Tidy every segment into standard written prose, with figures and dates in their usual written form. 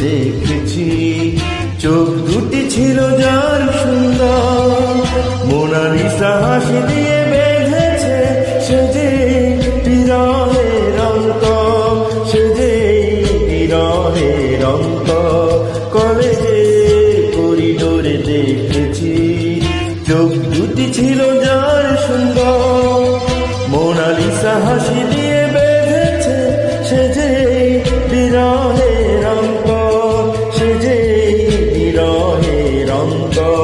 দেখেছি, চোখ দুটি ছিল যার সুন্দর, মোনালিসা হাসি দিয়ে বেঁধেছে সে যে বিরহের অন্তর, সে যে বিরহের অন্তর। কলেজে করিডোরে দেখেছি, চোখ দুটি ছিল যার সুন্দর, মোনালিসা হাসি দিয়ে বেঁধেছে সে যে বিরহের অন্তর, সে যে বিরহের অন্তর।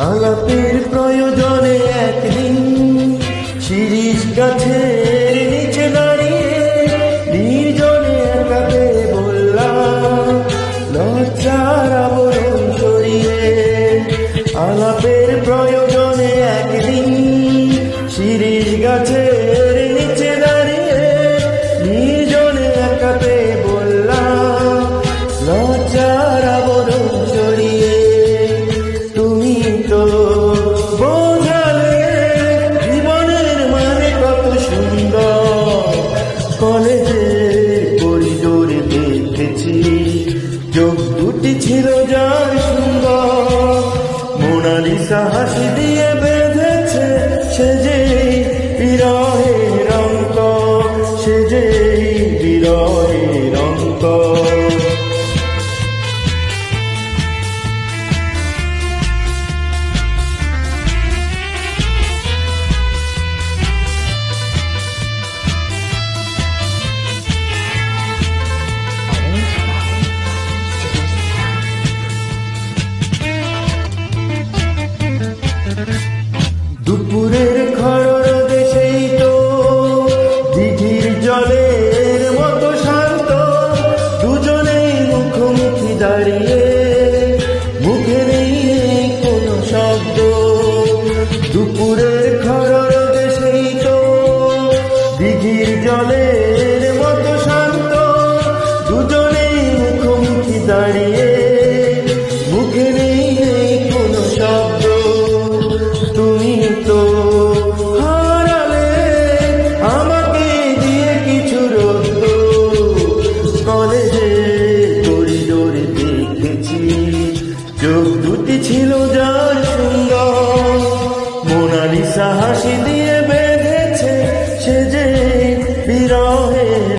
আলাপের প্রয়োজনে একদিন শিরিষ গাছের নিচে দাঁড়িয়ে নির্জনে একাকে বললাম লজ্জার আবরণ সরিয়ে। আলাপের প্রয়োজনে একদিন শিরিষ গাছের নিচে দাঁড়িয়ে নির্জনে একাকে বললাম লজ্জার আবরণ সরিয়ে। তুমি তো বোঝালে জীবনের মানে কত সুন্দর, কলেজের করিডোরে দেখেছি, চোখ দুটি ছিল যার সুন্দর, মোনালিসা হাসি দিয়ে বেঁধেছে সে যে বিরহের অন্তর, সে যে বিরহের অন্তর। দুপুরের খড়র দেশেই তো দিঘির জলের মতো শান্ত, দুজনেই মুখোমুখি দাঁড়িয়ে, মুখে নেই কোনো শব্দ। দুপুরের খড়র দেশেই তো দিঘির জলের মতো শান্ত, দুজনেই মুখোমুখি দাঁড়িয়ে, মুখে নেই কোনো শব্দ। তুমি তো হারালে আমাকে দিয়ে কিছু রোদ, কলেজে করিডোরে দেখেছি, চোখ দুটি ছিল যার সুন্দর, মোনালিসা হাসি দিয়ে বেঁধেছে সে যে বিরহের